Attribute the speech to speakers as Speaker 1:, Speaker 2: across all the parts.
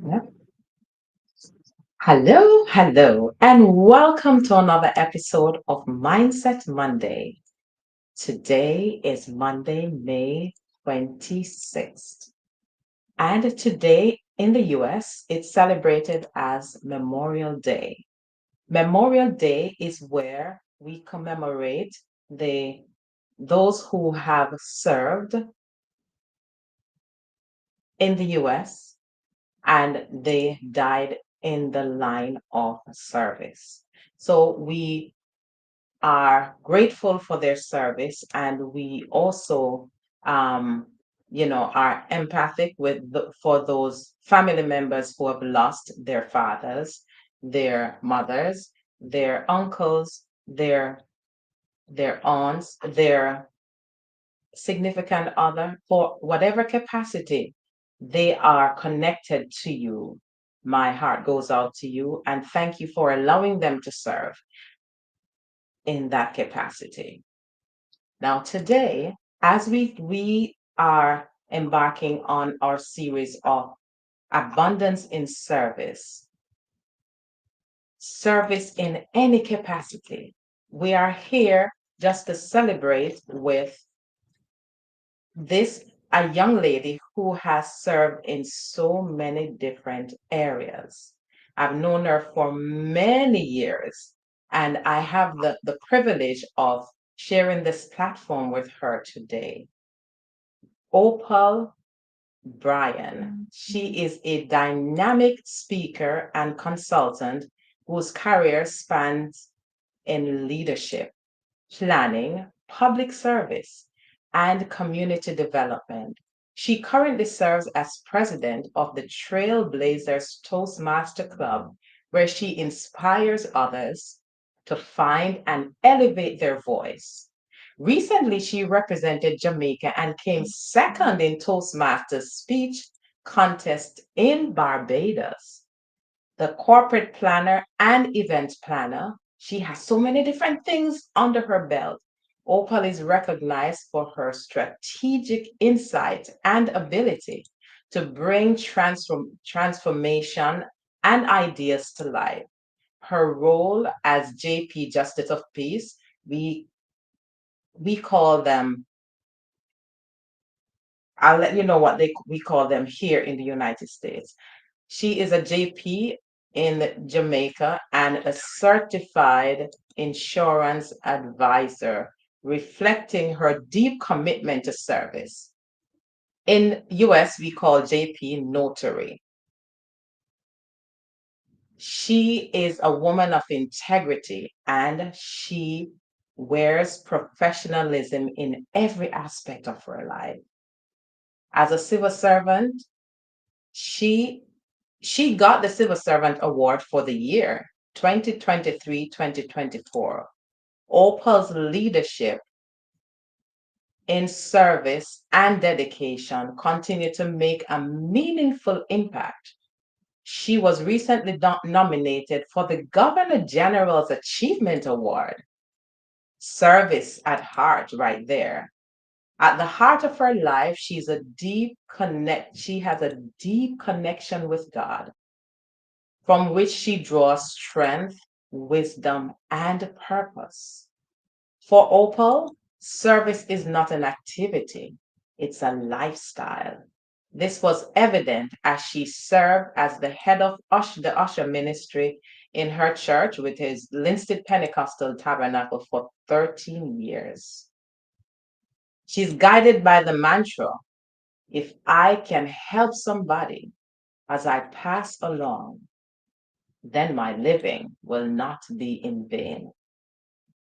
Speaker 1: Yep. Hello, hello, and welcome to another episode of Mindset Monday. Today is Monday, May 26th, and today in the US, it's celebrated as Memorial Day. Memorial Day is where we commemorate the those who have served in the US and they died in the line of service. So we are grateful for their service and we also are empathic for those family members who have lost their fathers, their mothers, their uncles, their aunts, their significant other, for whatever capacity they are connected to you. My heart goes out to you and thank you for allowing them to serve in that capacity. Now, today, as we are embarking on our series of abundance in service in any capacity, we are here just to celebrate with this a young lady who has served in so many different areas. I've known her for many years, and I have the privilege of sharing this platform with her today. Opal Bryan. She is a dynamic speaker and consultant whose career spans in leadership, planning, public service, and community development. She currently serves as president of the Trailblazers Toastmaster Club, where she inspires others to find and elevate their voice. Recently, she represented Jamaica and came second in Toastmasters speech contest in Barbados. The corporate planner and event planner. She has so many different things under her belt. Opal is recognized for her strategic insight and ability to bring transformation and ideas to life. Her role as JP Justice of Peace, we we call them, I'll let you know what we call them here in the United States. She is a JP in Jamaica and a certified insurance advisor, reflecting her deep commitment to service. In US, we call JP notary. She is a woman of integrity and she wears professionalism in every aspect of her life. As a civil servant, she She got the Civil Servant Award for the year 2023-2024. Opal's leadership in service and dedication continue to make a meaningful impact. She was recently nominated for the Governor General's Achievement Award. Service at heart right there. At the heart of her life, she has a deep connection with God from which she draws strength, wisdom, and purpose. For Opal, service is not an activity, it's a lifestyle. This was evident as she served as the head of the usher ministry in her church with his Linstead Pentecostal Tabernacle for 13 years. She's guided by the mantra, if I can help somebody as I pass along, then my living will not be in vain.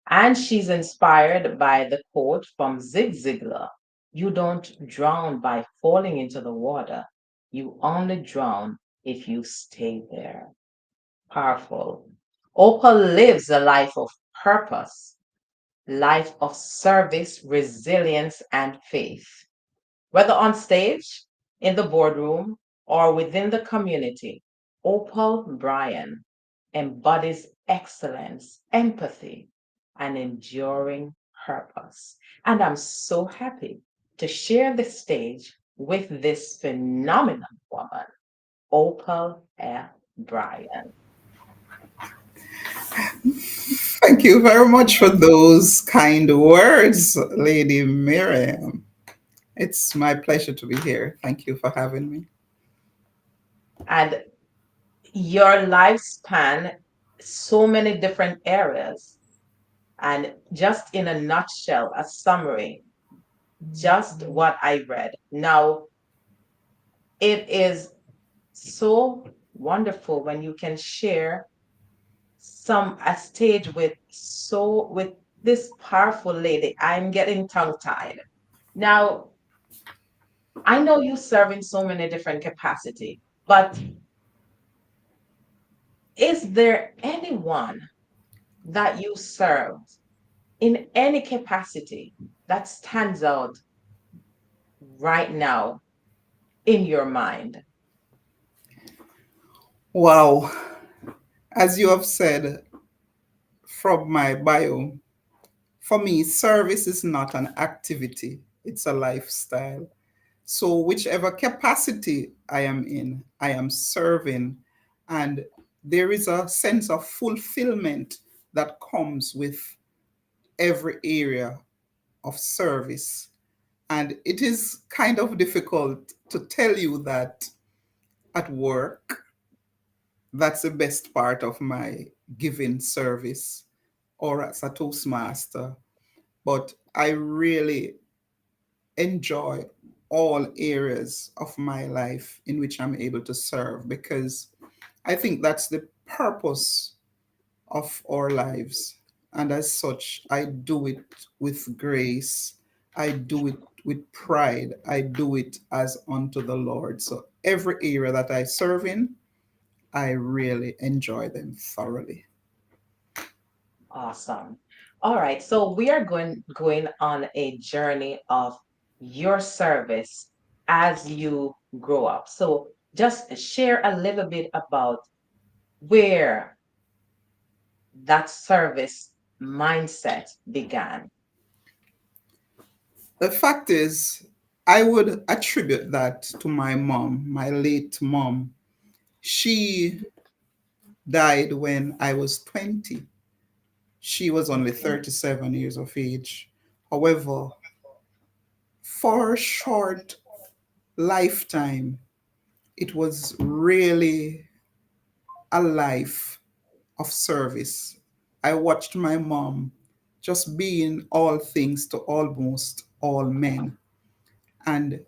Speaker 1: And she's inspired by the quote from Zig Ziglar, you don't drown by falling into the water. You only drown if you stay there. Powerful. Opal lives a life of purpose, life of service, resilience, and faith. Whether on stage, in the boardroom, or within the community, Opal Bryan embodies excellence, empathy, and enduring purpose. And I'm so happy to share the stage with this phenomenal woman. Opal F. Bryan.
Speaker 2: Thank you very much for those kind words, Lady Miriam. It's my pleasure to be here. Thank you for having me.
Speaker 1: And your lifespan, so many different areas. And just in a nutshell, a summary, just what I read. Now, it is so wonderful when you can share some a stage with this powerful lady. I'm getting tongue tied. Now, I know you serve in so many different capacity, but is there anyone that you served in any capacity that stands out right now in your mind?
Speaker 2: Wow. As you have said from my bio, for me, service is not an activity, it's a lifestyle. So, whichever capacity I am in, I am serving. And there is a sense of fulfillment that comes with every area of service. And it is kind of difficult to tell you that at work, that's the best part of my giving service or as a Toastmaster. But I really enjoy all areas of my life in which I'm able to serve because I think that's the purpose of our lives. And as such, I do it with grace. I do it with pride. I do it as unto the Lord. So every area that I serve in, I really enjoy them thoroughly.
Speaker 1: Awesome. All right, so we are going on a journey of your service as you grow up. So just share a little bit about where that service mindset began.
Speaker 2: The fact is, I would attribute that to my mom, my late mom. She died when I was 20. She was only
Speaker 1: Okay.
Speaker 2: 37 years of age. However, for a short lifetime, it was really a life of service. I watched my mom just being all things to almost all men. And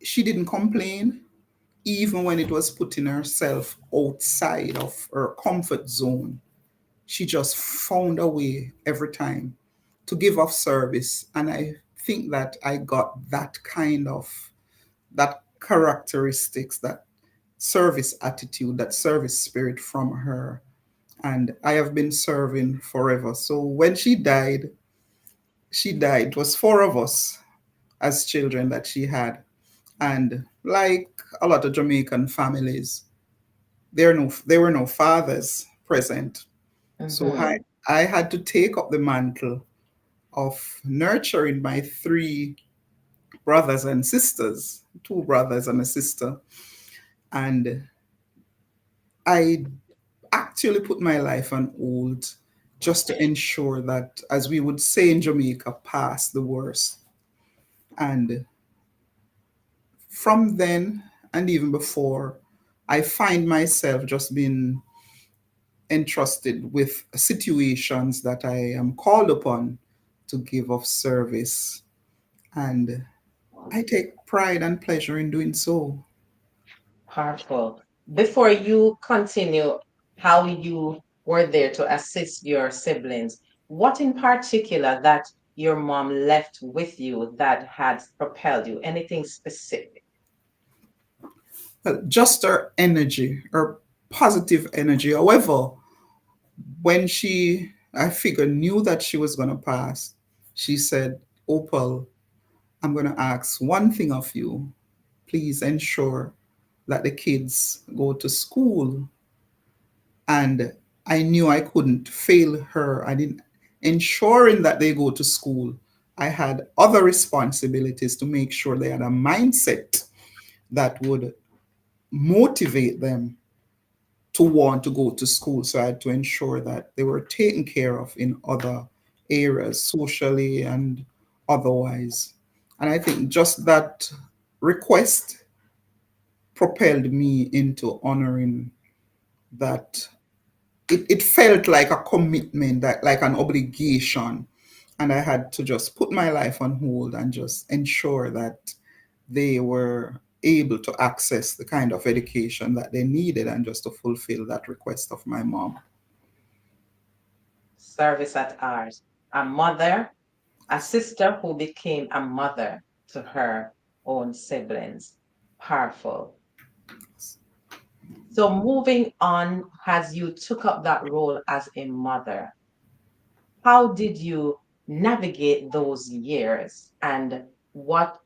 Speaker 2: she didn't complain, even when it was putting herself outside of her comfort zone. She just found a way every time to give of service. And I think that I got that characteristics, that service attitude, that service spirit from her. And I have been serving forever. So when she died, she died. It was four of us as children that she had. And like a lot of Jamaican families, there were no fathers present. So
Speaker 1: Mm-hmm.
Speaker 2: I had to take up the mantle of nurturing my three brothers and sisters, two brothers and a sister. And I actually put my life on hold just to ensure that, as we would say in Jamaica, past the worst. And from then, and even before, I find myself just being entrusted with situations that I am called upon to give of service. And I take pride and pleasure in doing so.
Speaker 1: Powerful. Before you continue how you were there to assist your siblings, what in particular that your mom left with you that had propelled you? Anything specific?
Speaker 2: Just her energy, her positive energy. However, when I figured, knew that she was going to pass, she said, Opal, I'm going to ask one thing of you. Please ensure that the kids go to school. And I knew I couldn't fail her. I didn't ensuring that they go to school. I had other responsibilities to make sure they had a mindset that would motivate them to want to go to school. So I had to ensure that they were taken care of in other areas, socially and otherwise. And I think just that request propelled me into honoring that. It felt like a commitment, that like an obligation. And I had to just put my life on hold and just ensure that they were able to access the kind of education that they needed and just to fulfill that request of my mom.
Speaker 1: Service at ours. A mother, a sister who became a mother to her own siblings. Powerful. So moving on, as you took up that role as a mother, how did you navigate those years and what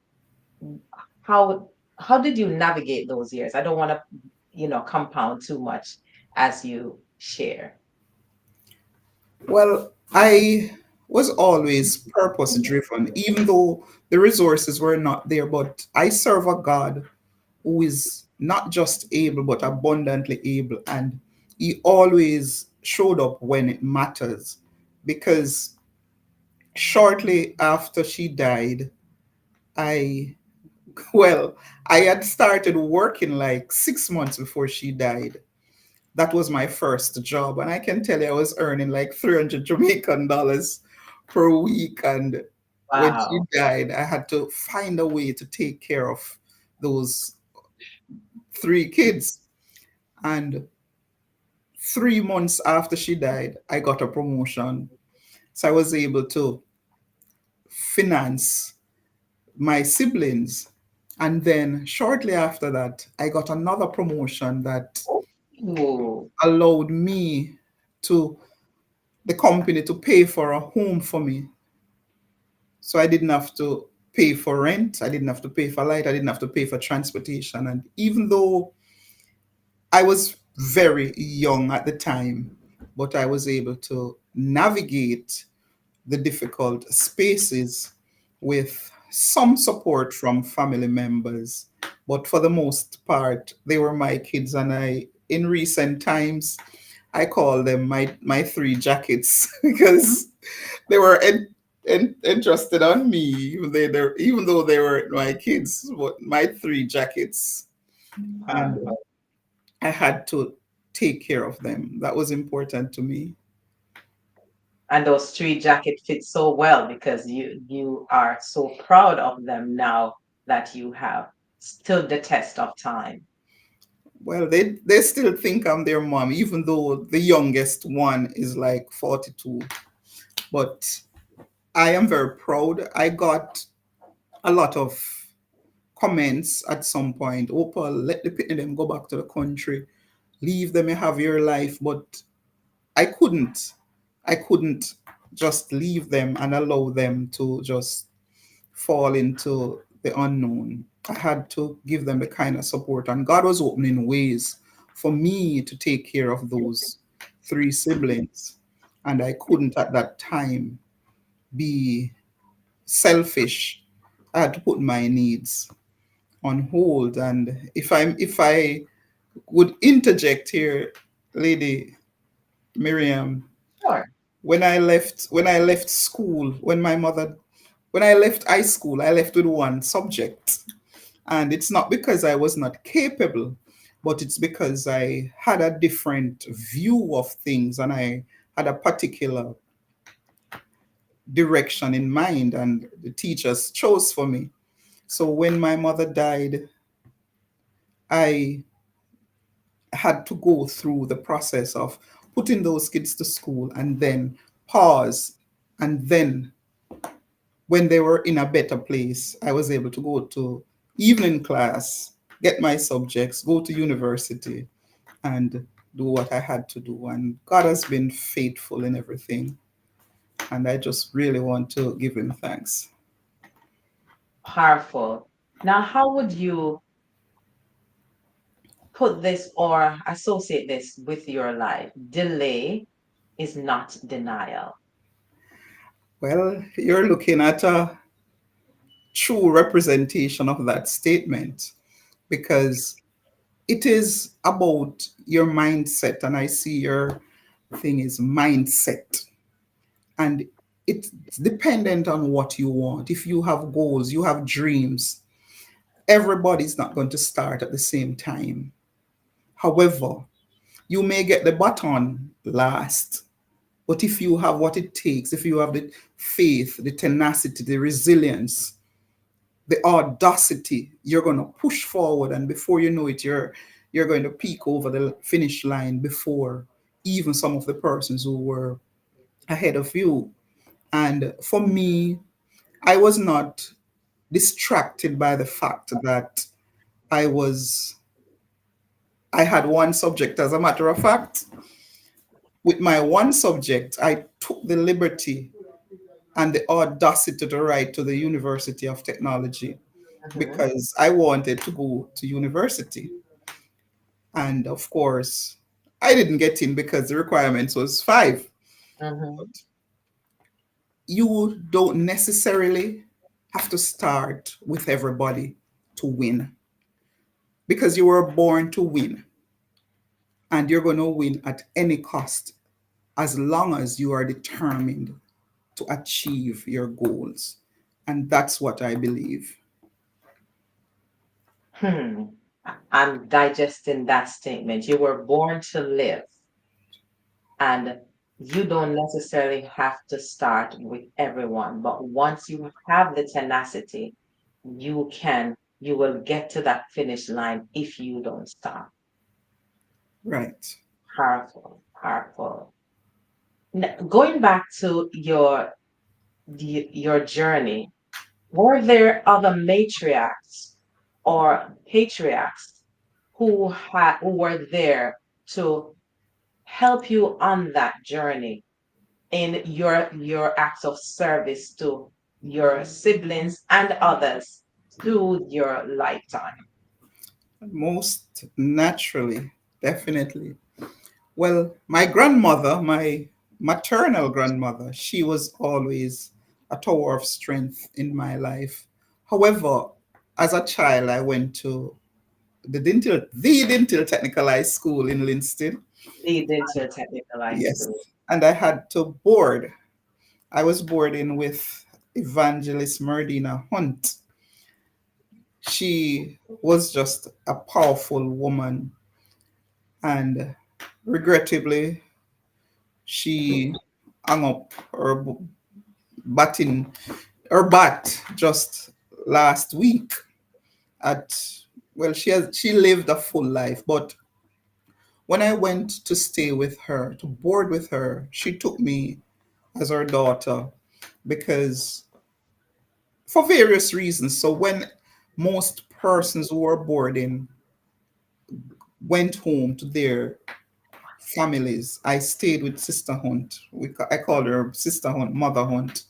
Speaker 1: how how did you navigate those years? I don't want to, compound too much as you share.
Speaker 2: Well, I was always purpose driven, even though the resources were not there. But I serve a God who is not just able, but abundantly able. And He always showed up when it matters. Because shortly after she died, I, well, I had started working like 6 months before she died. That was my first job. And I can tell you, I was earning like 300 Jamaican dollars per week. And when she
Speaker 1: Wow.
Speaker 2: died, I had to find a way to take care of those three kids. And 3 months after she died, I got a promotion. So I was able to finance my siblings. And then shortly after that, I got another promotion that
Speaker 1: Ooh,
Speaker 2: allowed me to the company to pay for a home for me. So I didn't have to pay for rent, I didn't have to pay for light, I didn't have to pay for transportation. And even though I was very young at the time, but I was able to navigate the difficult spaces with some support from family members. But for the most part, they were my kids, and in recent times, I call them my three jackets because they were interested on me, even though they were my kids, but my three jackets, and
Speaker 1: powerful.
Speaker 2: I had to take care of them. That was important to me.
Speaker 1: And those three jackets fit so well because you are so proud of them now that you have stood the test of time.
Speaker 2: Well, they still think I'm their mom, even though the youngest one is like 42. But I am very proud. I got a lot of comments at some point. Opal, let the pitney them go back to the country. Leave them and have your life. But I couldn't. I couldn't just leave them and allow them to just fall into the unknown. I had to give them the kind of support, and God was opening ways for me to take care of those three siblings. And I couldn't at that time be selfish. I had to put my needs on hold. And if I would interject here, Lady Miriam,
Speaker 1: Sure.
Speaker 2: when I left school, when I left high school, I left with one subject. And it's not because I was not capable, but it's because I had a different view of things, and I had a particular direction in mind, and the teachers chose for me. So when my mother died, I had to go through the process of putting those kids to school and then pause. And then when they were in a better place, I was able to go to evening class, get my subjects, go to university, and do what I had to do. And God has been faithful in everything. And I just really want to give him thanks.
Speaker 1: Powerful. Now, how would you put this or associate this with your life? Delay is not denial.
Speaker 2: Well, you're looking at a true representation of that statement, because it is about your mindset. And I see your thing is mindset. And it's dependent on what you want. If you have goals, you have dreams, everybody's not going to start at the same time. However, you may get the baton last, but if you have what it takes, if you have the faith, the tenacity, the resilience, the audacity, you're going to push forward, and before you know it, you're going to peek over the finish line before even some of the persons who were ahead of you. And for me, I was not distracted by the fact that I was I had one subject. As a matter of fact, with my one subject, I took the liberty and the audacity to write to the University of Technology
Speaker 1: Mm-hmm.
Speaker 2: because I wanted to go to university. And of course, I didn't get in because the requirements was five.
Speaker 1: Mm-hmm.
Speaker 2: But you don't necessarily have to start with everybody to win because you were born to win and you're going to win at any cost as long as you are determined to achieve your goals. And that's what I believe.
Speaker 1: Hmm. I'm digesting that statement. You were born to live, and you don't necessarily have to start with everyone. But once you have the tenacity, you will get to that finish line if you don't stop.
Speaker 2: Right.
Speaker 1: Powerful, powerful. Going back to your journey, were there other matriarchs or patriarchs who were there to help you on that journey in your acts of service to your siblings and others through your lifetime?
Speaker 2: Most naturally, definitely. Well, my grandmother, my maternal grandmother, she was always a tower of strength in my life. However, as a child, I went to the Dental Technical High School in Linston.
Speaker 1: Lead into technical high
Speaker 2: Yes.
Speaker 1: school.
Speaker 2: And I had to board. I was boarding with Evangelist Merdina Hunt. She was just a powerful woman, and regrettably, she hung up her batting her bat just last week. At well, she lived a full life, but when I went to stay with her, to board with her, she took me as her daughter because for various reasons. So when most persons who were boarding went home to their families, I stayed with Sister Hunt. I called her Sister Hunt, Mother Hunt.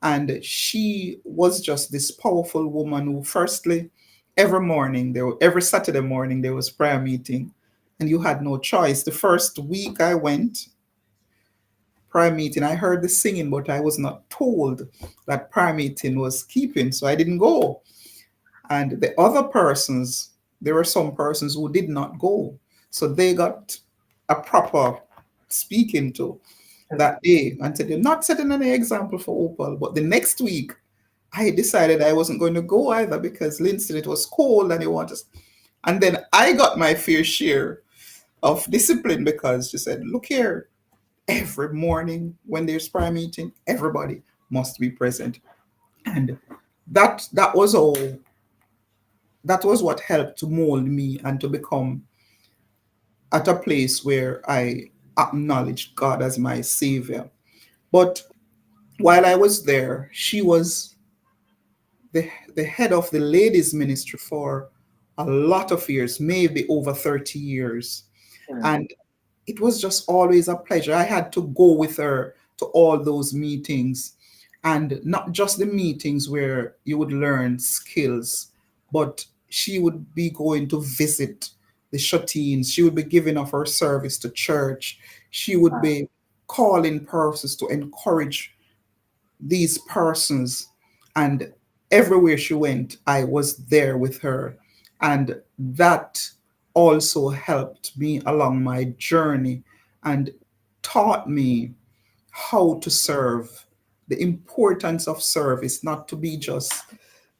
Speaker 2: And she was just this powerful woman who, firstly, every Saturday morning, there was prayer meeting, and you had no choice. The first week I went, prayer meeting, I heard the singing, but I was not told that prayer meeting was keeping, so I didn't go. And the other persons, there were some persons who did not go. So they got a proper speaking to that day and said, you're not setting any example for Opal. But the next week, I decided I wasn't going to go either because Lynn said it was cold and he wanted. And then I got my fair share of discipline because she said, look here, every morning when there's prayer meeting, everybody must be present. And that was all that was what helped to mold me and to become at a place where I acknowledged God as my savior. But while I was there, she was the head of the ladies ministry for a lot of years, maybe over 30 years.
Speaker 1: Hmm.
Speaker 2: And it was just always a pleasure. I had to go with her to all those meetings, and not just the meetings where you would learn skills, but she would be going to visit the shut-ins. She would be giving of her service to church. She would be calling persons to encourage these persons. And everywhere she went, I was there with her. And that also helped me along my journey and taught me how to serve, the importance of service, not to be just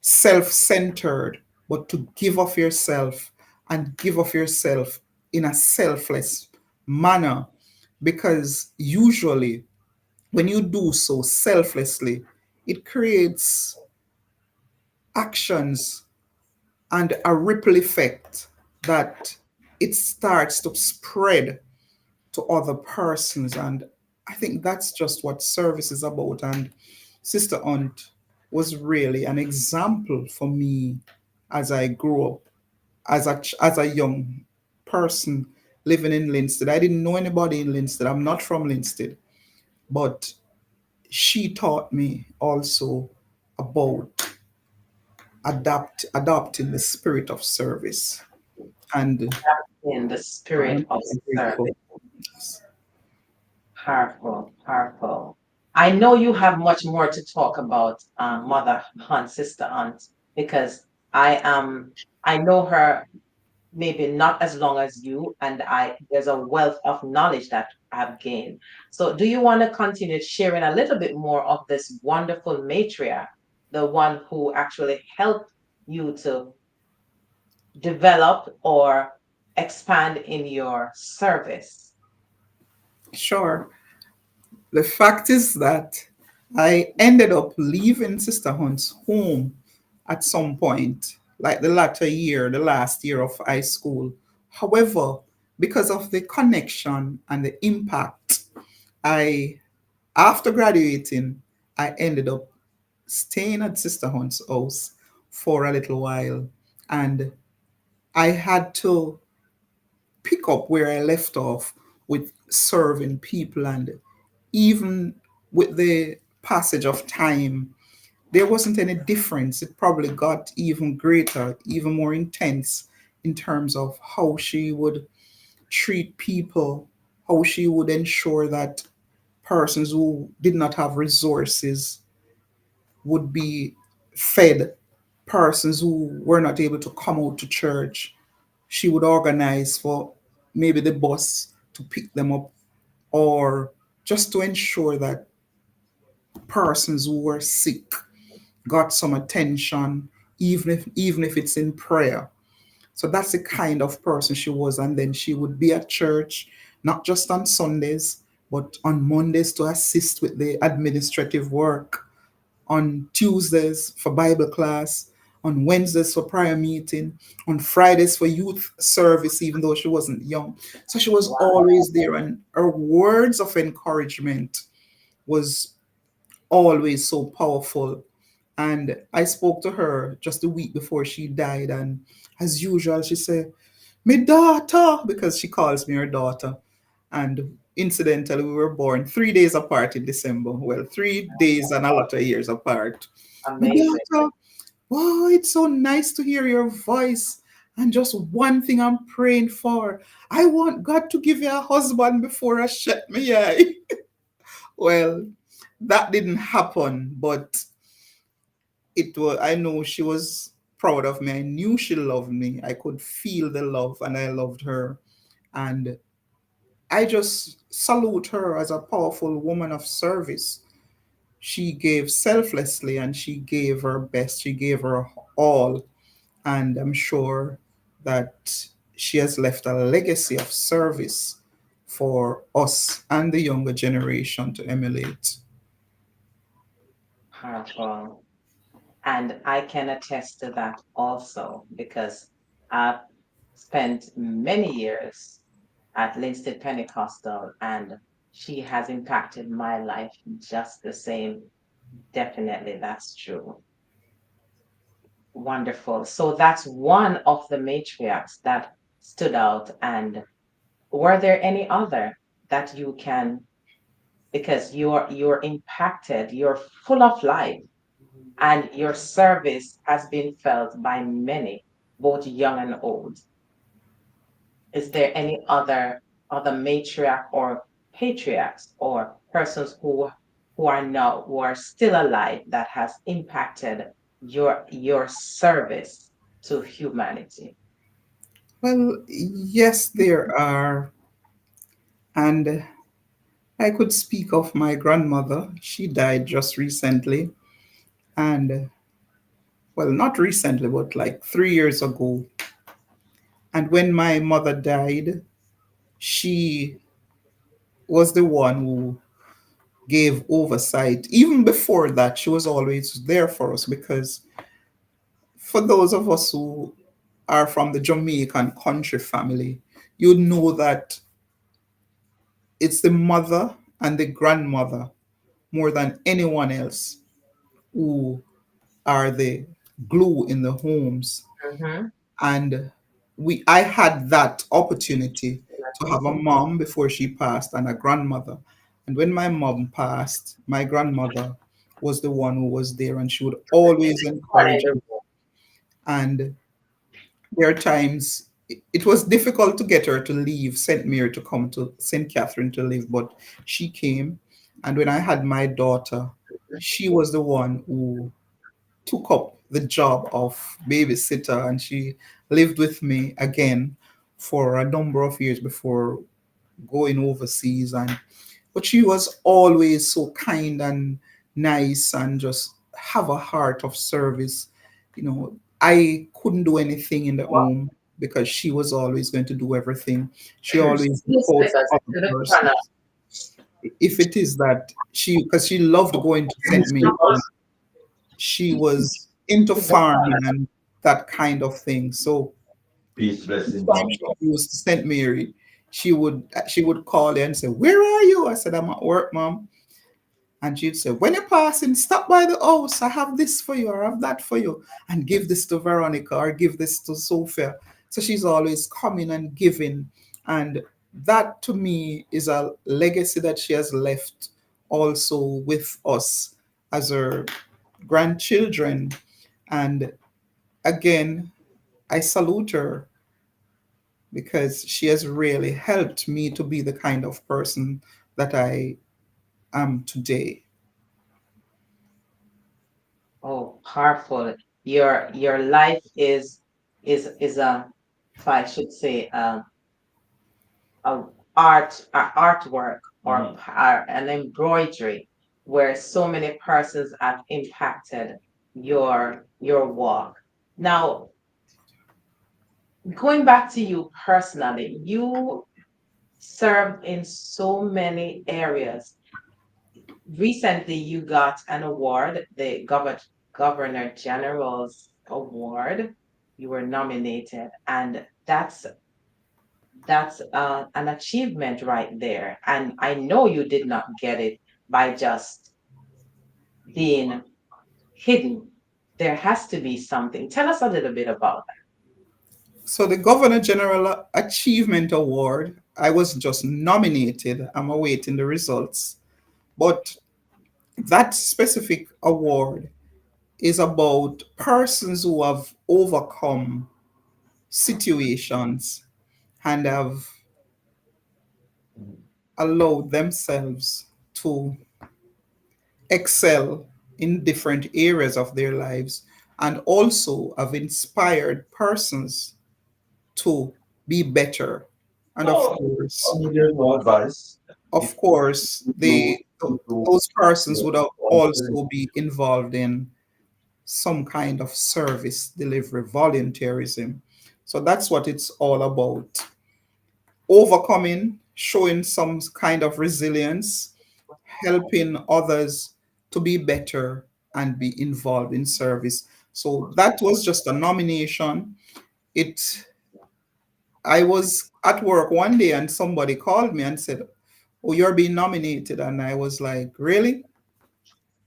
Speaker 2: self centered, but to give of yourself and give of yourself in a selfless manner. Because usually, when you do so selflessly, it creates actions and a ripple effect that it starts to spread to other persons. And I think that's just what service is about. And Sister Aunt was really an example for me as I grew up as a young person living in Linstead. I didn't know anybody in Linstead. I'm not from Linstead, but she taught me also about adopting the spirit of service. And
Speaker 1: In the
Speaker 2: I'm
Speaker 1: spirit of
Speaker 2: very
Speaker 1: service.
Speaker 2: grateful.
Speaker 1: Powerful, powerful. I know you have much more to talk about, Mother Hunt, Sister Hunt, because I am, I know her maybe not as long as you, and I there's a wealth of knowledge that I've gained. So, do you want to continue sharing a little bit more of this wonderful matriarch, the one who actually helped you to develop or expand in your service?
Speaker 2: Sure. The fact is that I ended up leaving Sister Hunt's home at some point, like the latter year, the last year of high school. However, because of the connection and the impact, I, after graduating, I ended up staying at Sister Hunt's house for a little while. And I had to pick up where I left off with serving people. And even with the passage of time, there wasn't any difference. It probably got even greater, even more intense in terms of how she would treat people, how she would ensure that persons who did not have resources would be fed, persons who were not able to come out to church. She would organize for maybe the bus to pick them up, or just to ensure that persons who were sick got some attention, even if it's in prayer. So that's the kind of person she was. And then she would be at church, not just on Sundays, but on Mondays to assist with the administrative work, on Tuesdays for Bible class, on Wednesdays for prayer meeting, on Fridays for youth service, even though she wasn't young. So she was always there, and her words of encouragement was always so powerful. And I spoke to her just a week before she died, and as usual, she said, "My daughter," because she calls me her daughter. And incidentally, we were born 3 days apart in December. Well, 3 days and a lot of years apart. "My
Speaker 1: Amazing.
Speaker 2: daughter, wow, it's so nice to hear your voice. And just one thing I'm praying for. I want God to give you a husband before I shut my eye." Well, that didn't happen, but it was, I know she was proud of me. I knew she loved me. I could feel the love, and I loved her. And I just salute her as a powerful woman of service. She gave selflessly, and she gave her best. She gave her all. And I'm sure that she has left a legacy of service for us and the younger generation to emulate.
Speaker 1: Powerful. And I can attest to that also because I've spent many years at Linstead Pentecostal, and she has impacted my life just the same. Definitely, that's true. Wonderful. So that's one of the matriarchs that stood out. And were there any other that you can, because you're impacted, you're full of life, and your service has been felt by many, both young and old. Is there any other matriarch or patriarchs or persons who are now who are still alive that has impacted your service to humanity?
Speaker 2: Well, yes, there are. And I could speak of my grandmother. She died just recently. And, well, not recently, but like 3 years ago. And when my mother died, she was the one who gave oversight. Even before that, she was always there for us because for those of us who are from the Jamaican country family, you know that it's the mother and the grandmother more than anyone else who are the glue in the homes.
Speaker 1: Mm-hmm.
Speaker 2: And I had that opportunity to have a mom before she passed and a grandmother. And when my mom passed, my grandmother was the one who was there, and she would always encourage me. And there are times it was difficult to get her to leave St. Mary to come to St. Catherine to live, but she came. And when I had my daughter, she was the one who took up the job of babysitter, and she lived with me again for a number of years before going overseas. And but she was always so kind and nice and just have a heart of service. I couldn't do anything in the home because she was always going to do everything. She always looked
Speaker 1: Yes,
Speaker 2: out
Speaker 1: because
Speaker 2: for other
Speaker 1: to the corner.
Speaker 2: persons. If it is that because she loved going to St. Mary, she was into farming and that kind of thing. So
Speaker 3: Peace,
Speaker 2: each
Speaker 3: blessing,
Speaker 2: time
Speaker 3: mom.
Speaker 2: she used to St. Mary, she would call in and say, "Where are you?" I said, "I'm at work, mom." And she'd say, "When you're passing, stop by the house. I have this for you, or I have that for you, and give this to Veronica or give this to Sophia." So she's always coming and giving. And that to me is a legacy that she has left also with us as her grandchildren. And again, I salute her because she has really helped me to be the kind of person that I am today.
Speaker 1: Oh, powerful. Your life is if I should say, a artwork or an embroidery where so many persons have impacted your walk. Now, going back to you personally, you served in so many areas. Recently, you got an award, the Governor General's Award. You were nominated, and that's an achievement right there. And I know you did not get it by just being hidden. There has to be something. Tell us a little bit about
Speaker 2: So the Governor General Achievement Award, I was just nominated. I'm awaiting the results. But that specific award is about persons who have overcome situations and have allowed themselves to excel in different areas of their lives and also have inspired persons to be better. And of
Speaker 3: Oh,
Speaker 2: course,
Speaker 3: there's no advice. If
Speaker 2: of course,
Speaker 3: you
Speaker 2: those persons
Speaker 3: to
Speaker 2: would also be involved in some kind of service delivery, volunteerism. So that's what it's all about. Overcoming, showing some kind of resilience, helping others to be better and be involved in service. So that was just a nomination. It I was at work one day and somebody called me and said, "Oh, you're being nominated." And I was like, "Really?"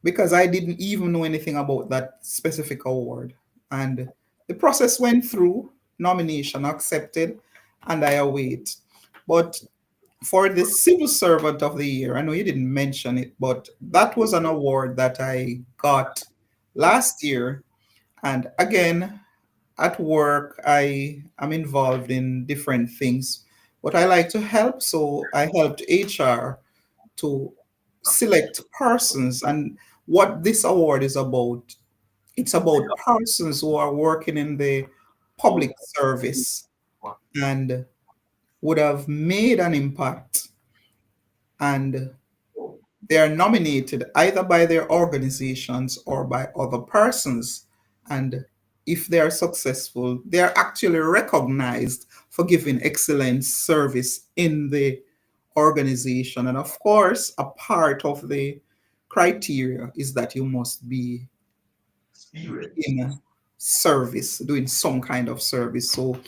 Speaker 2: Because I didn't even know anything about that specific award. And the process went through, nomination accepted, and I await. But for the Civil Servant of the Year, I know you didn't mention it, but that was an award that I got last year. And again, at work, I am involved in different things, but I like to help. So I helped HR to select persons. And what this award is about, it's about persons who are working in the public service. and would have made an impact, and they are nominated either by their organizations or by other persons. And if they are successful, they are actually recognized for giving excellent service in the organization. And of course, a part of the criteria is that you must be in service, doing some kind of service. So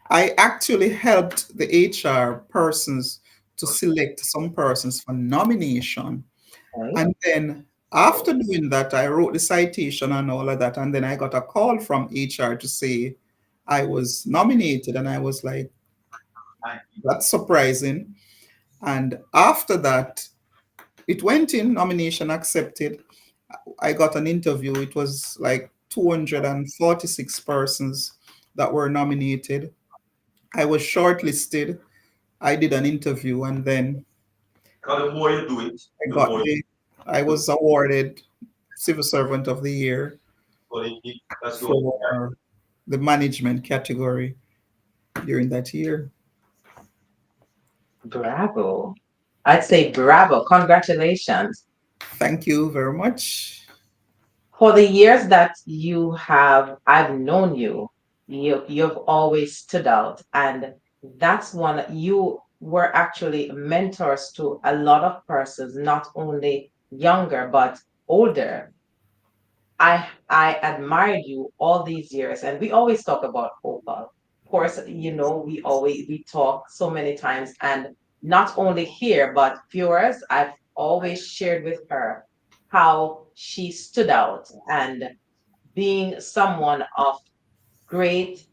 Speaker 2: I actually helped the HR persons to select some persons for nomination.
Speaker 1: Okay.
Speaker 2: And then after doing that, I wrote the citation and all of that. And then I got a call from HR to say I was nominated. And I was like, that's surprising. And after that, it went in, nomination accepted. I got an interview. It was like 246 persons that were nominated. I was shortlisted. I did an interview, and then I got the I was awarded Civil Servant of the Year for the management category during that year.
Speaker 1: Bravo. I'd say bravo. Congratulations.
Speaker 2: Thank you very much.
Speaker 1: For the years that I've known you, you've always stood out. And that's one, you were actually mentors to a lot of persons, not only younger, but older. I admired you all these years, and we always talk about Opal. Of course, we talk so many times, and not only here, but viewers, I've always shared with her how she stood out and being someone of great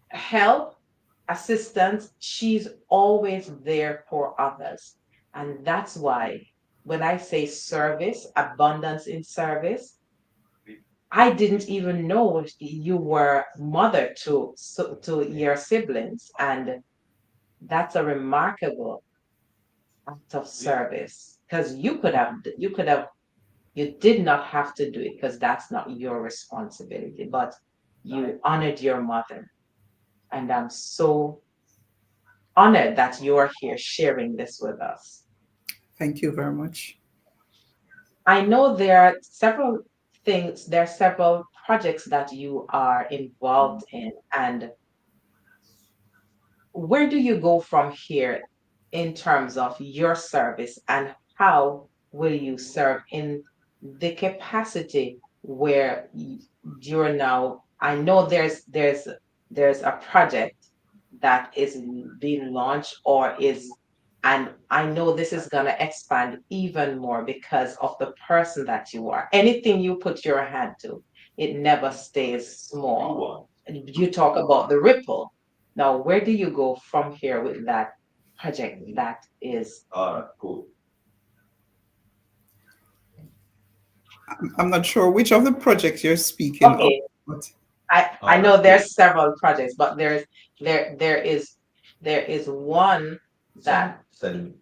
Speaker 1: help, assistance, she's always there for others. And that's why when I say service, abundance in service, I didn't even know you were mother to your siblings, and that's a remarkable act of service because you did not have to do it because that's not your responsibility, but you honored your mother, and I'm so honored that you're here sharing this with us.
Speaker 2: Thank you very much.
Speaker 1: I know there are several projects that you are involved in, and where do you go from here in terms of your service, and how will you serve in the capacity where you're now? I know there's a project that is being launched or is, and I know this is going to expand even more because of the person that you are. Anything you put your hand to, it never stays small. You talk about the ripple. Now, where do you go from here with that project that is?
Speaker 2: I'm not sure which of the projects you're speaking of,
Speaker 1: Okay,
Speaker 2: but
Speaker 1: I know there's several projects, but there is one that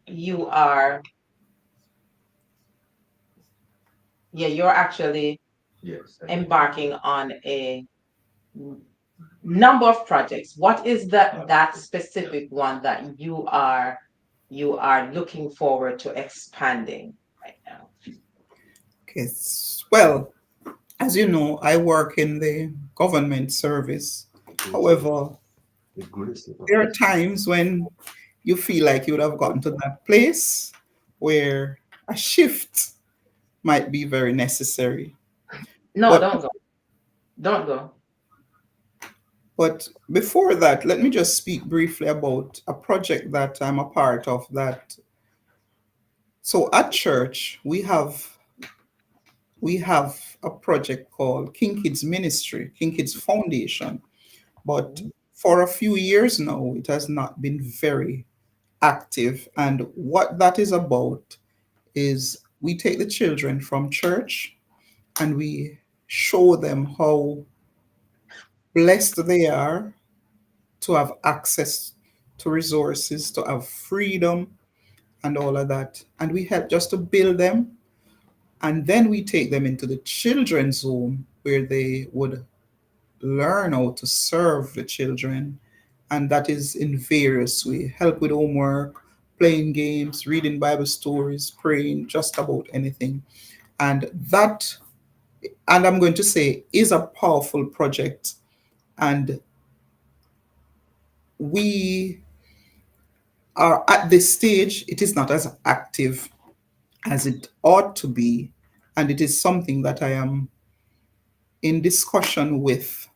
Speaker 1: you are, yeah, you're actually embarking on a number of projects. What is that specific one that you are looking forward to expanding right now?
Speaker 2: okay. Well, as you know, I work in the government service. However, there are times when you feel like you would have gotten to that place where a shift might be very necessary.
Speaker 1: No,
Speaker 2: But
Speaker 1: don't go.
Speaker 2: but before that, let me just speak briefly about a project that I'm a part of. That so at church we have a project called King Kids Ministry, King Kids Foundation. But for a few years now, it has not been very active. And what that is about is we take the children from church and we show them how blessed they are to have access to resources, to have freedom, and all of that. And we help just to build them. And then we take them into the children's home where they would learn how to serve the children and that is in various ways. Help with homework, playing games, reading Bible stories, praying, just about anything. And that, and I'm going to say, is a powerful project. And we are at this stage, it is not as active as it ought to be. And it is something that I am in discussion with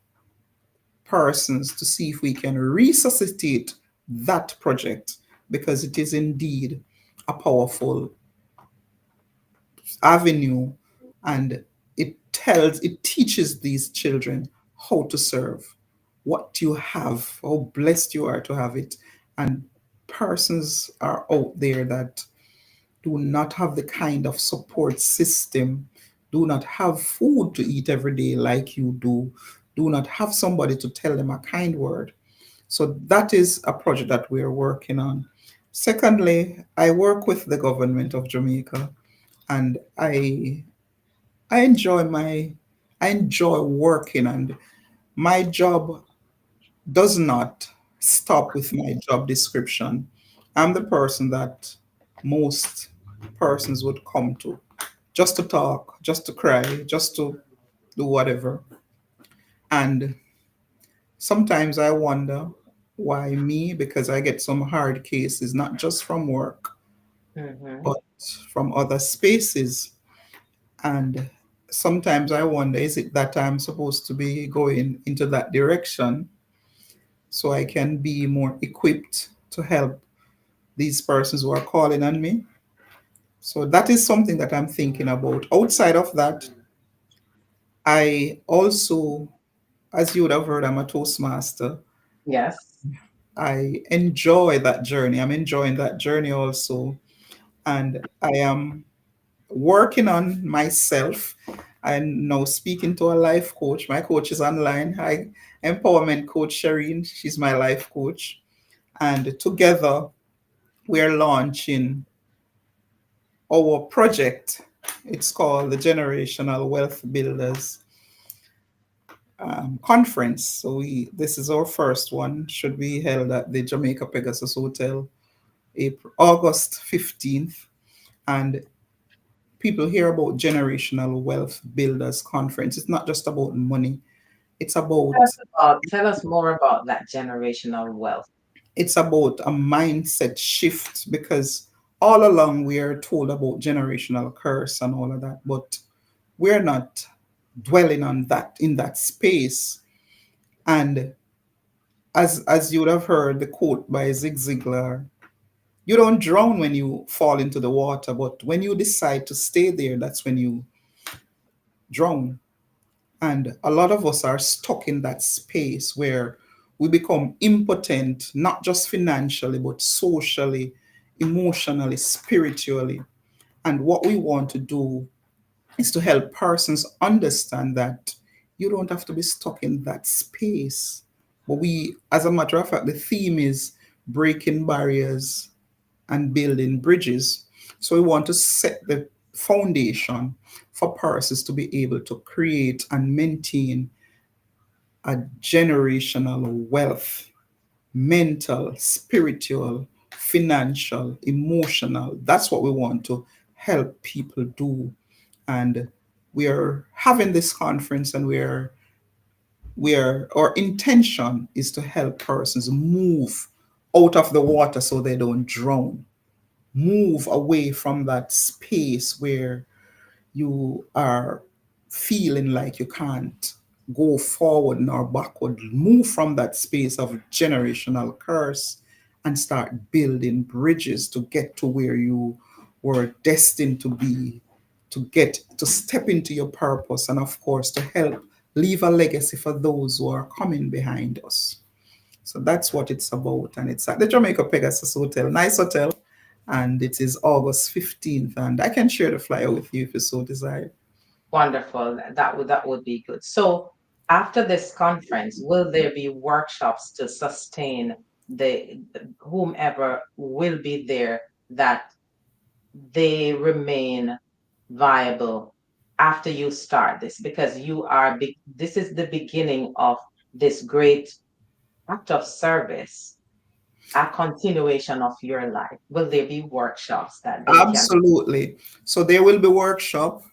Speaker 2: persons to see if we can resuscitate that project, because it is indeed a powerful avenue, and it teaches these children how to serve, what you have, how blessed you are to have it. And persons are out there that do not have the kind of support system, do not have food to eat every day like you do not have somebody to tell them a kind word. So that is a project that we're working on. Secondly, I work with the government of Jamaica, and I enjoy working, and my job does not stop with my job description. I'm the person that most persons would come to just to talk, just to cry, just to do whatever. And sometimes I wonder why me, because I get some hard cases, not just from work,
Speaker 1: Mm-hmm.
Speaker 2: but from other spaces. And sometimes I wonder, is it that I'm supposed to be going into that direction so I can be more equipped to help these persons who are calling on me? So that is something that I'm thinking about. Outside of that, I also, as you would have heard, I'm a Toastmaster.
Speaker 1: Yes.
Speaker 2: I enjoy that journey. I'm enjoying that journey also. And I am working on myself. I'm now speaking to a life coach. My coach is online. I empowerment coach Shireen. She's my life coach. And together we're launching our project. It's called the Generational Wealth Builders Conference. So this is our first one. Should be held at the Jamaica Pegasus Hotel, August 15th. And people hear about Generational Wealth Builders Conference. It's not just about money. It's about
Speaker 1: Tell us more about that generational wealth.
Speaker 2: it's about a mindset shift, because all along we are told about generational curse and all of that, but we're not dwelling on that in that space. And as you would have heard the quote by Zig Ziglar, you don't drown when you fall into the water, but when you decide to stay there, that's when you drown. And a lot of us are stuck in that space where we become impotent, not just financially, but socially, emotionally, spiritually. And what we want to do is to help persons understand that you don't have to be stuck in that space. But as a matter of fact, the theme is breaking barriers and building bridges. So we want to set the foundation for persons to be able to create and maintain a generational wealth, mental, spiritual, financial, emotional. That's what we want to help people do. And we are having this conference, and our intention is to help persons move out of the water so they don't drown, move away from that space where you are feeling like you can't go forward nor backward. Move from that space of generational curse and start building bridges to get to where you were destined to be, to get to step into your purpose, and of course to help leave a legacy for those who are coming behind us. So that's what it's about. And it's at the Jamaica Pegasus Hotel, nice hotel. And it is August 15th. And I can share the flyer with you if you so desire.
Speaker 1: Wonderful. That would be good. So after this conference, will there be workshops to sustain the whomever will be there, that they remain viable after you start this? Because this is the beginning of this great act of service a continuation of your life? Will there be workshops that they can?
Speaker 2: Absolutely. So there will be workshops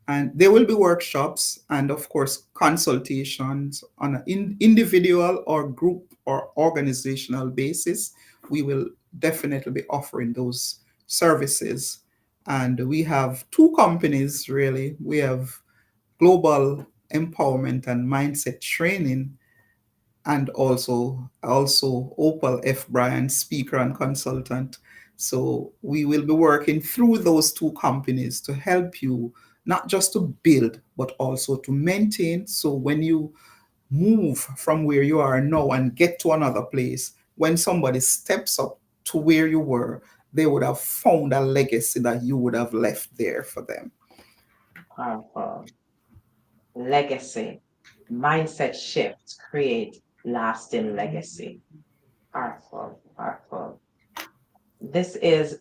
Speaker 2: and of course consultations on an individual or group or organizational basis. We will definitely be offering those services. And we have two companies really. We have Global Empowerment and Mindset Training, and also Opal F. Bryan, speaker and consultant. So we will be working through those two companies to help you not just to build, but also to maintain. So when you move from where you are now and get to another place, when somebody steps up to where you were, they would have found a legacy that you would have left there for them.
Speaker 1: Powerful. Legacy. Mindset shift create lasting legacy. Powerful, powerful. This is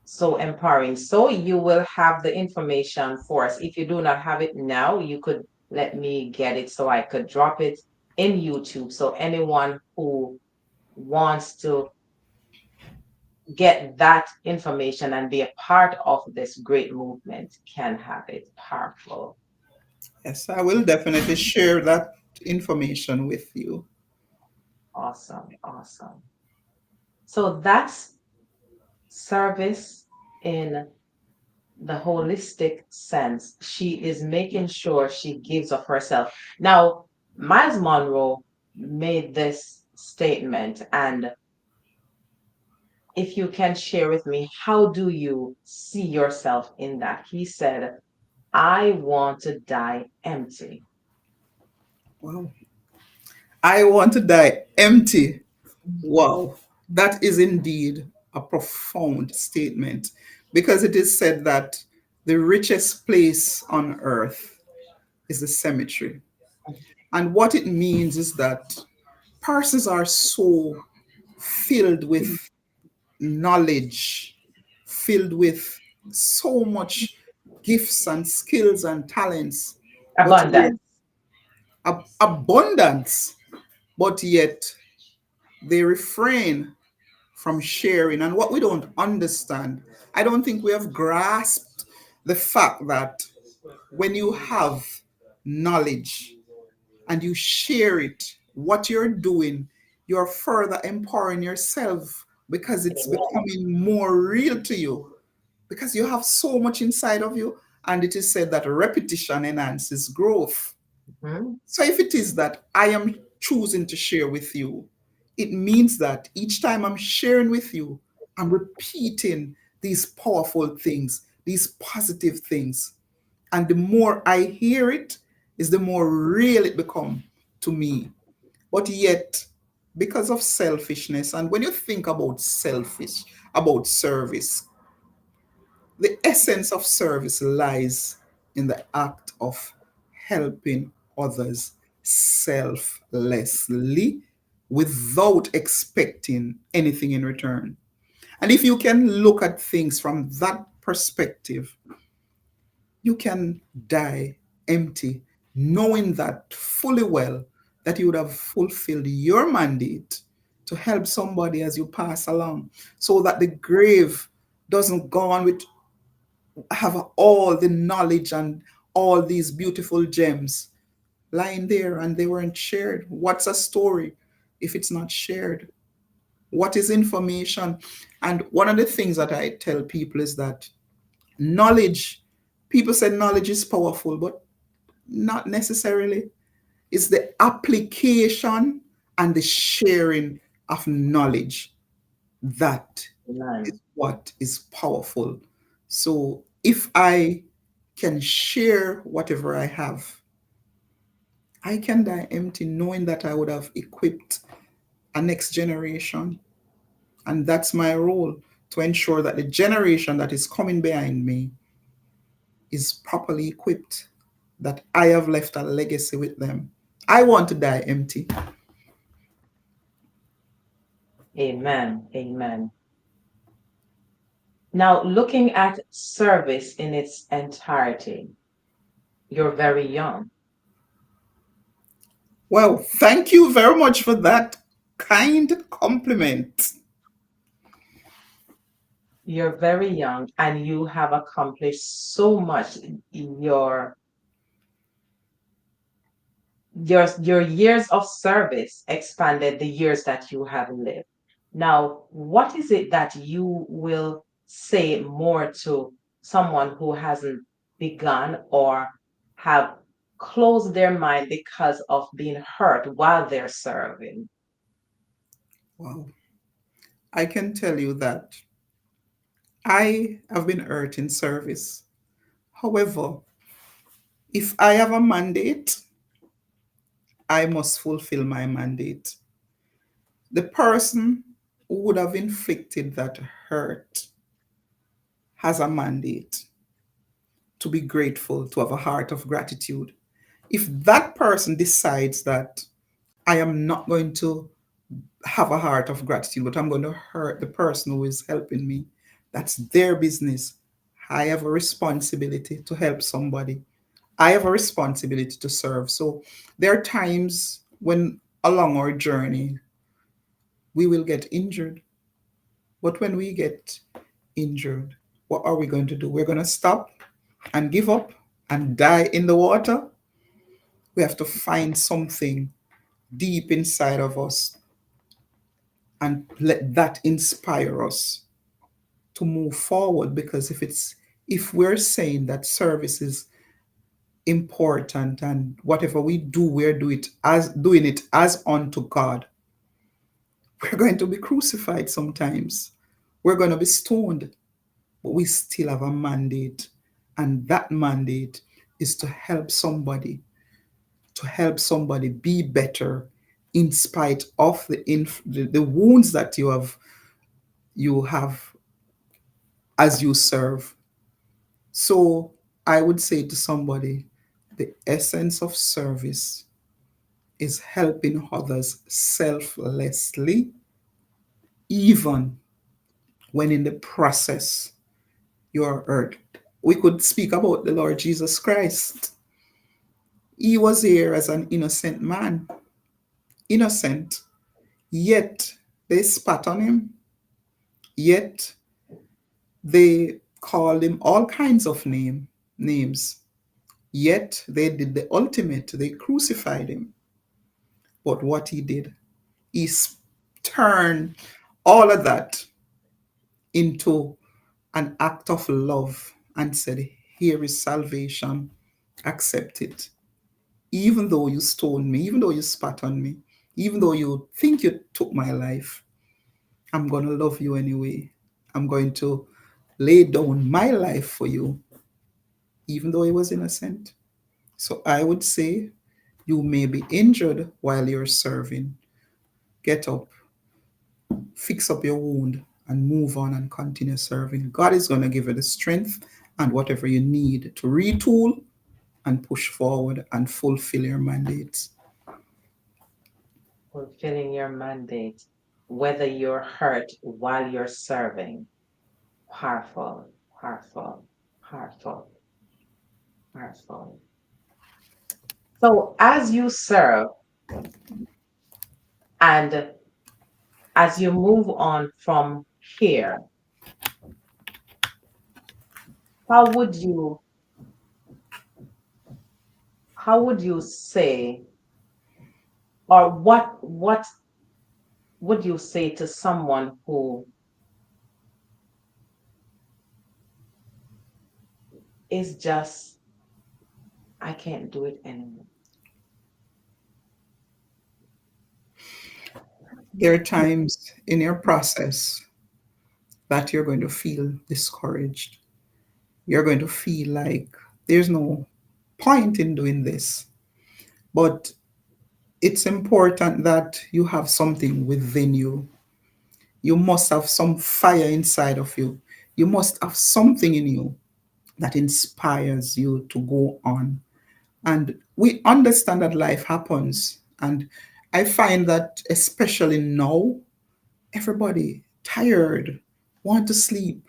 Speaker 1: so empowering. So you will have the information for us. If you do not have it now, you could let me get it so I could drop it in YouTube. So anyone who wants to get that information and be a part of this great movement can have it. Powerful.
Speaker 2: Yes, I will definitely share that information with you.
Speaker 1: Awesome. Awesome. So that's service in the holistic sense. She is making sure she gives of herself. Now, Miles Monroe made this statement, and if you can share with me, how do you see yourself in that? He said, I want to die empty.
Speaker 2: Wow. I want to die empty. Wow. That is indeed a profound statement because it is said that the richest place on earth is the cemetery. And what it means is that persons are so filled with knowledge, filled with so much gifts and skills and talents, but yet
Speaker 1: Abundance.
Speaker 2: abundance, but yet they refrain from sharing. And what we don't understand, I don't think we have grasped the fact that when you have knowledge and you share it, what you're doing, you're further empowering yourself because it's
Speaker 1: Amen.
Speaker 2: becoming more real to you because you have so much inside of you. And it is said that repetition enhances growth.
Speaker 1: Mhm.
Speaker 2: So if it is that I am choosing to share with you, it means that each time I'm sharing with you, I'm repeating these powerful things, these positive things. And the more I hear it, is the more real it becomes to me. But yet, because of selfishness, and when you think about about service, the essence of service lies in the act of helping others selflessly without expecting anything in return. And if you can look at things from that perspective, you can die empty, knowing that fully well that you would have fulfilled your mandate to help somebody as you pass along, so that the grave doesn't go on with have all the knowledge and all these beautiful gems lying there and they weren't shared. What's a story if it's not shared? What is information? And one of the things that I tell people is that knowledge, people say knowledge is powerful, but not necessarily. It's the application and the sharing of knowledge that is
Speaker 1: Amen.
Speaker 2: what is powerful. So if I can share whatever I have, I can die empty knowing that I would have equipped a next generation. And that's my role, to ensure that the generation that is coming behind me is properly equipped, that I have left a legacy with them. I want to die empty.
Speaker 1: Amen. Amen. Now, looking at service in its entirety, you're very young.
Speaker 2: Well, thank you very much for that kind compliment.
Speaker 1: You're very young and you have accomplished so much. Your your years of service expanded the years that you have lived. Now, what is it that you will say more to someone who hasn't begun or have closed their mind because of being hurt while they're serving?
Speaker 2: Wow. I can tell you that I have been hurt in service. However, if I have a mandate, I must fulfill my mandate. The person who would have inflicted that hurt has a mandate to be grateful, to have a heart of gratitude. If that person decides that I am not going to have a heart of gratitude, but I'm going to hurt the person who is helping me, that's their business. I have a responsibility to help somebody. I have a responsibility to serve. So there are times when along our journey we will get injured. But when we get injured, what are we going to do? We're going to stop and give up and die in the water. We have to find something deep inside of us and let that inspire us to move forward, because if we're saying that service is important and whatever we do, we're doing it as unto God, we're going to be crucified sometimes. We're going to be stoned, but we still have a mandate. And that mandate is to help somebody be better in spite of the wounds that you have as you serve. So I would say to somebody, the essence of service is helping others selflessly, even when in the process you are hurt. We could speak about the Lord Jesus Christ. He was here as an innocent man, innocent, yet they spat on him, yet they called him all kinds of names, yet they did the ultimate, they crucified him. But what he did, he turned all of that into an act of love and said, here is salvation, accept it. Even though you stoned me, even though you spat on me, even though you think you took my life, I'm going to love you anyway. I'm going to lay down my life for you, even though he was innocent. So I would say you may be injured while you're serving. Get up, fix up your wound, and move on and continue serving. God is going to give you the strength and whatever you need to retool and push forward and fulfill your mandates.
Speaker 1: Fulfilling your mandate, whether you're hurt while you're serving. Powerful, powerful, powerful, powerful. So as you serve and as you move on from here, how would you how would you say, or what would you say to someone who is just, I can't do it anymore?
Speaker 2: There are times in your process that you're going to feel discouraged. You're going to feel like there's no point in doing this. But it's important that you have something within you. You must have some fire inside of you. You must have something in you that inspires you to go on. And we understand that life happens. And I find that especially now, everybody tired, want to sleep,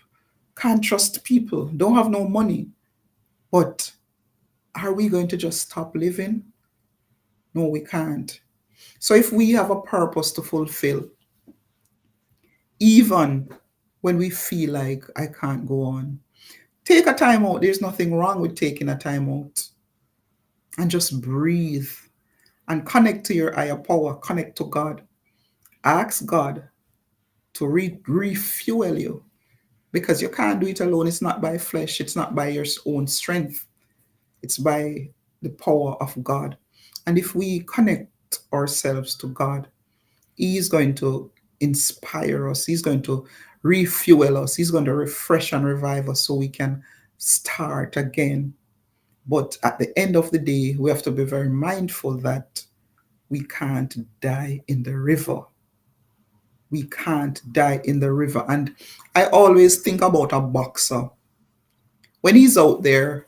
Speaker 2: can't trust people, don't have no money. But are we going to just stop living? No, we can't. So if we have a purpose to fulfill, even when we feel like I can't go on, take a time out. There's nothing wrong with taking a time out and just breathe and connect to your higher power, connect to God. Ask God to refuel you because you can't do it alone. It's not by flesh, it's not by your own strength, it's by the power of God. And if we connect ourselves to God, He is going to inspire us, He's going to refuel us, He's going to refresh and revive us so we can start again. But at the end of the day, we have to be very mindful that we can't die in the river. We can't die in the river. And I always think about a boxer. When he's out there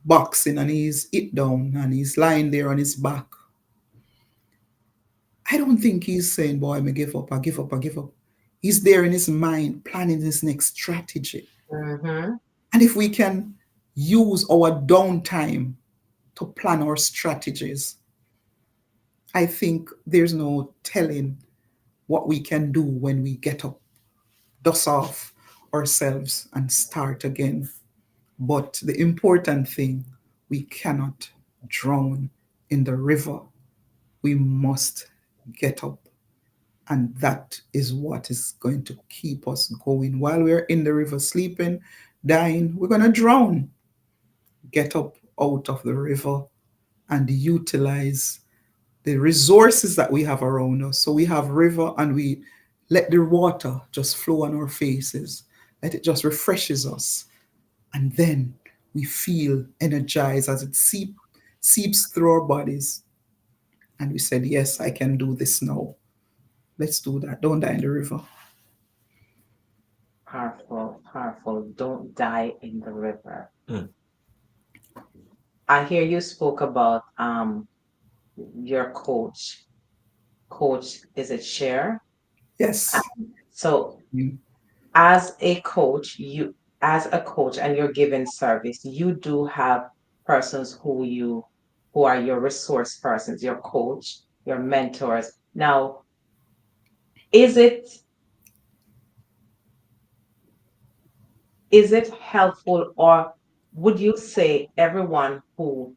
Speaker 2: boxing and he's hit down and he's lying there on his back, I don't think he's saying, boy, I may give up, I give up, I give up. He's there in his mind planning his next strategy.
Speaker 1: Mm-hmm.
Speaker 2: And if we can use our downtime to plan our strategies, I think there's no telling what we can do when we get up, dust off ourselves, and start again. But the important thing, we cannot drown in the river. We must get up. And that is what is going to keep us going. While we're in the river sleeping, dying, we're going to drown. Get up out of the river and utilize the resources that we have around us. So we have river and we let the water just flow on our faces. Let it just refreshes us. And then we feel energized as it seeps through our bodies. And we said, yes, I can do this now. Let's do that. Don't die in the river.
Speaker 1: Powerful, powerful. Don't die in the river.
Speaker 3: Mm.
Speaker 1: I hear you spoke about your coach. Coach, is it Cher?
Speaker 2: Yes.
Speaker 1: So
Speaker 2: Mm.
Speaker 1: as a coach, you as a coach and you're giving service, you do have persons who are your resource persons, your coach, your mentors. Now, is it is it helpful, or would you say everyone who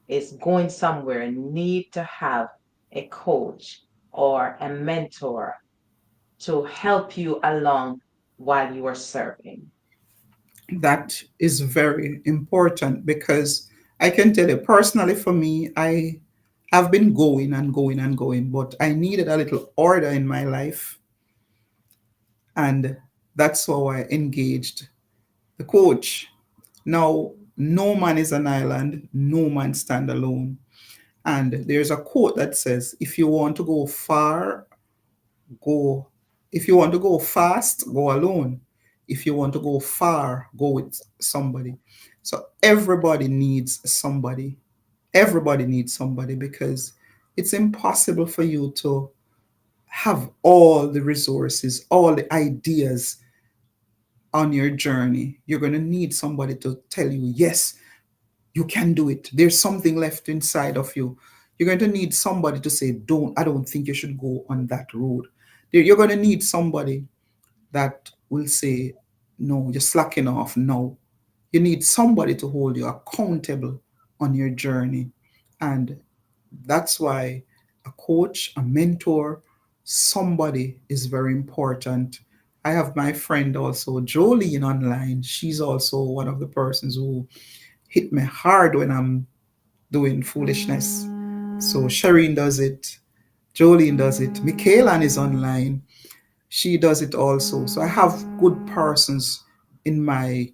Speaker 1: is going somewhere need to have a coach or a mentor to help you along while you are serving?
Speaker 2: That is very important because I can tell you personally for me, I have been going and going and going, but I needed a little order in my life. And that's how I engaged the coach. Now, no man is an island, no man stand alone. And there's a quote that says, if you want to go far, go. If you want to go fast, go alone. If you want to go far, go with somebody. So everybody needs somebody. Everybody needs somebody because it's impossible for you to have all the resources, all the ideas on your journey. You're going to need somebody to tell you, yes, you can do it. There's something left inside of you. You're going to need somebody to say, I don't think you should go on that road. You're going to need somebody that will say, no, you're slacking off. No. You need somebody to hold you accountable on your journey. And that's why a coach, a mentor, somebody is very important. I have my friend also, Jolene, online. She's also one of the persons who hit me hard when I'm doing foolishness. So Shireen does it, Jolene does it, Michaela is online. She does it also. So I have good persons in my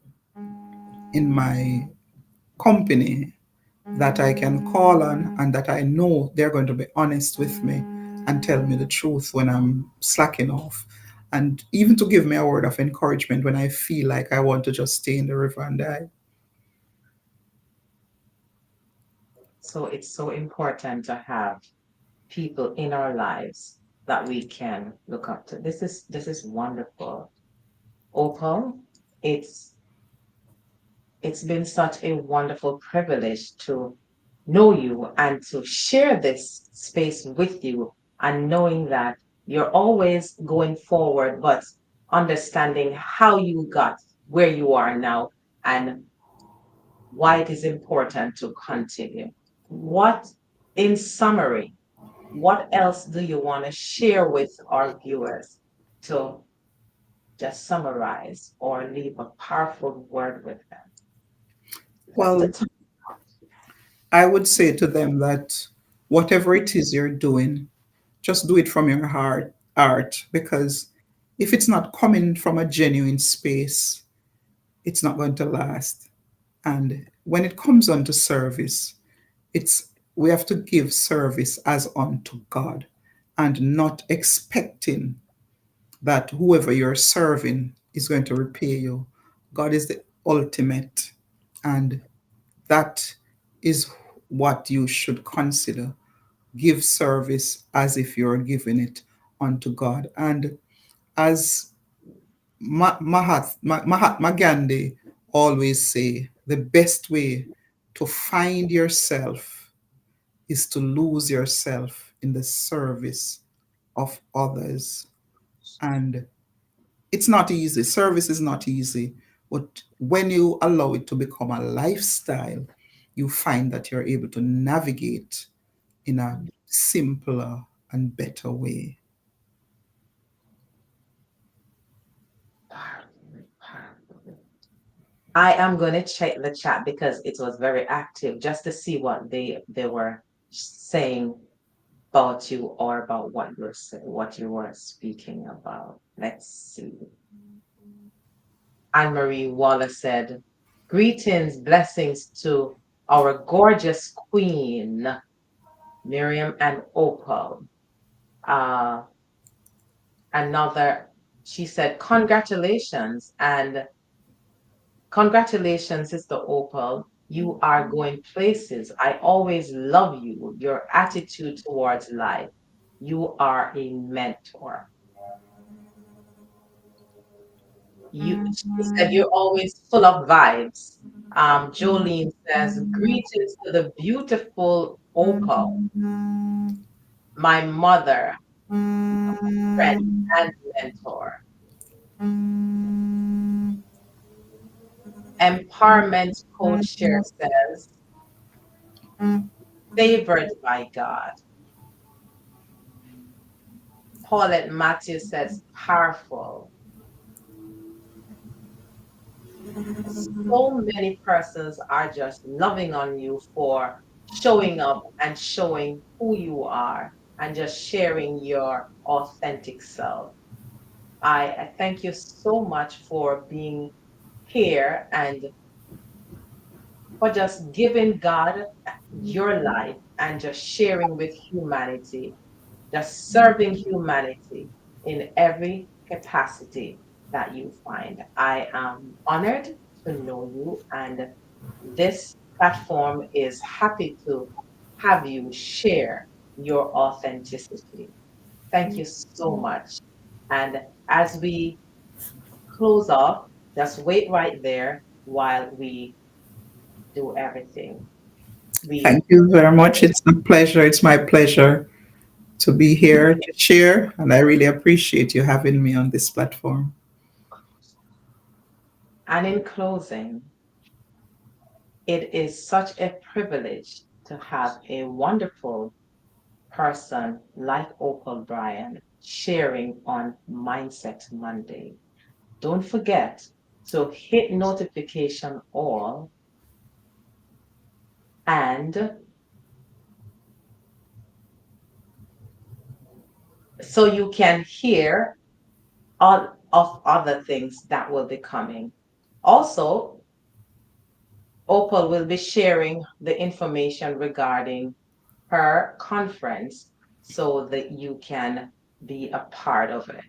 Speaker 2: company that I can call on and that I know they're going to be honest with me and tell me the truth when I'm slacking off. And even to give me a word of encouragement when I feel like I want to just stay in the river and die.
Speaker 1: So it's so important to have people in our lives that we can look up to. This is wonderful. Opal, it's it's been such a wonderful privilege to know you and to share this space with you, and knowing that you're always going forward, but understanding how you got where you are now and why it is important to continue. What, in summary, what else do you want to share with our viewers to just summarize or leave a powerful word with them? Just to
Speaker 2: Well, I would say to them that whatever it is you're doing, just do it from your heart, because if it's not coming from a genuine space, it's not going to last. And when it comes on to service, it's we have to give service as unto God and not expecting that whoever you're serving is going to repay you. God is the ultimate, and that is what you should consider. Give service as if you're giving it unto God. And as Mahatma Gandhi always say, the best way to find yourself is to lose yourself in the service of others. And it's not easy. Service is not easy. But when you allow it to become a lifestyle, you find that you're able to navigate in a simpler and better way.
Speaker 1: I am going to check the chat because it was very active just to see what they were saying about you or about what you were speaking about. Let's see. Anne Marie Wallace said, "Greetings, blessings to our gorgeous queen, Miriam and Opal." Uh, another, she said, "Congratulations and congratulations, Sister Opal. You are going places. I always love you, your attitude towards life. You are a mentor." She said, "You're always full of vibes." Jolene says, "Greetings to the beautiful Opal, my mother, friend, and mentor." Empowerment Coach Share says, "Favored by God." Paulette Matthews says, "Powerful." So many persons are just loving on you for showing up and showing who you are and just sharing your authentic self. I thank you so much for being here and for just giving God your life and just sharing with humanity, just serving humanity in every capacity that you find. I am honored to know you, and this platform is happy to have you share your authenticity. Thank you so much. And as we close off, just wait right there while we do everything. We
Speaker 2: Thank you very much. It's a pleasure. It's my pleasure to be here to share, and I really appreciate you having me on this platform.
Speaker 1: and in closing, it is such a privilege to have a wonderful person like Opal Bryan sharing on Mindset Monday. Don't forget to hit notification all and so you can hear all of other things that will be coming. Also, Opal will be sharing the information regarding her conference so that you can be a part of it.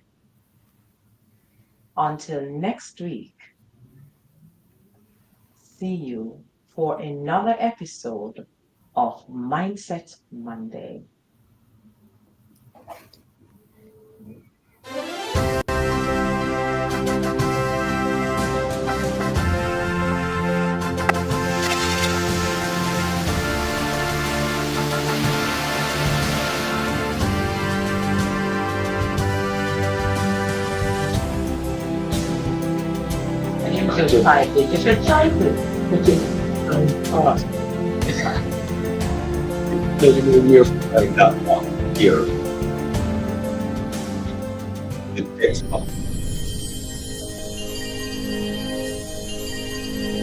Speaker 1: Until next week, see you for another episode of Mindset Monday. just type it. You should type it. Which is awesome.
Speaker 3: We're finding that one here. It takes up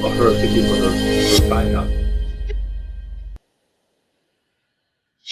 Speaker 3: for her to give her find out.